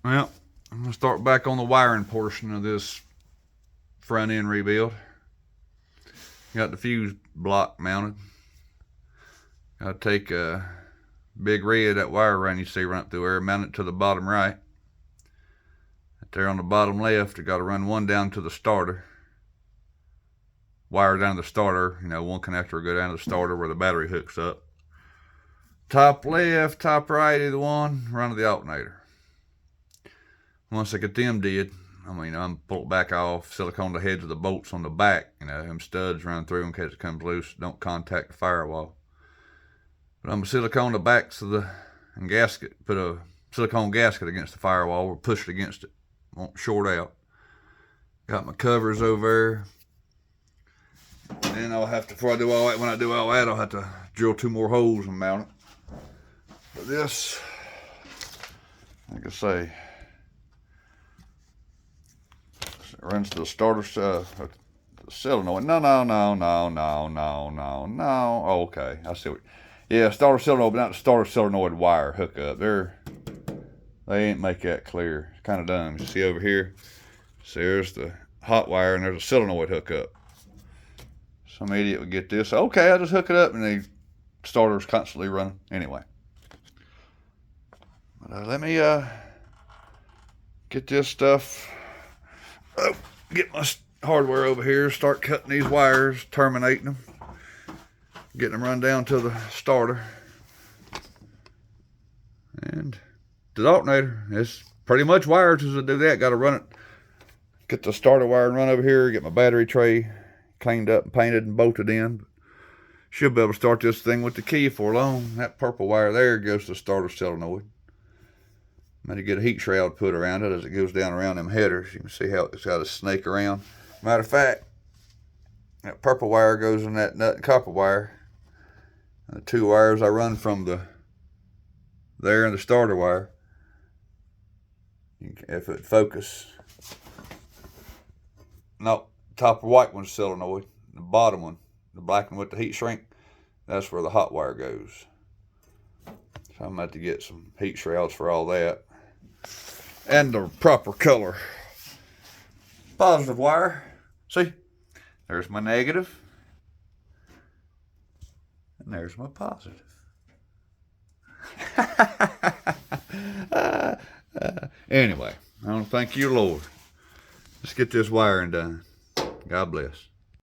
Well, I'm going to start back on the wiring portion of this front end rebuild. Got the fuse block mounted. Got to take a big red, that wire run you see run up through there, mount it to the bottom right. Right there on the bottom left, you got to run one down to the starter. Wire down to the starter, one connector will go down to the starter where the battery hooks up. Top left, top right, either one, run to the alternator. Once I get them did, I'm pull it back off, silicone the heads of the bolts on the back, them studs run through in case it comes loose, don't contact the firewall. But I'm gonna silicone the backs of the gasket, put a silicone gasket against the firewall, or push it against it, won't short out. Got my covers over there. Then I'll have to, before I do all that, when I do all that, I'll have to drill 2 more holes and mount it. But this, like I say, it runs to the starter solenoid. No. Oh, okay, I see what. Yeah, starter solenoid, but not the starter solenoid wire hookup. They ain't make that clear. It's kind of dumb. You see over here, see there's the hot wire and there's a solenoid hookup. Some idiot would get this. Okay, I just hook it up and the starter's constantly running. Anyway, but, let me get this stuff. Get my hardware over here. Start cutting these wires, terminating them, getting them run down to the starter and to the alternator. It's pretty much wired to do that. Got to run it. Get the starter wire and run over here. Get my battery tray cleaned up and painted and bolted in. Should be able to start this thing with the key for long. That purple wire there goes to the starter solenoid. I'm going to get a heat shroud put around it as it goes down around them headers. You can see how it's got a snake around. Matter of fact, that purple wire goes in that nut and copper wire. And the 2 wires I run from there and the starter wire. If it focus. No, top white one's solenoid. The bottom one, the black one with the heat shrink, that's where the hot wire goes. So I'm about to get some heat shrouds for all that. And the proper color. Positive wire. See? There's my negative. And there's my positive. Anyway, I want to thank you, Lord. Let's get this wiring done. God bless.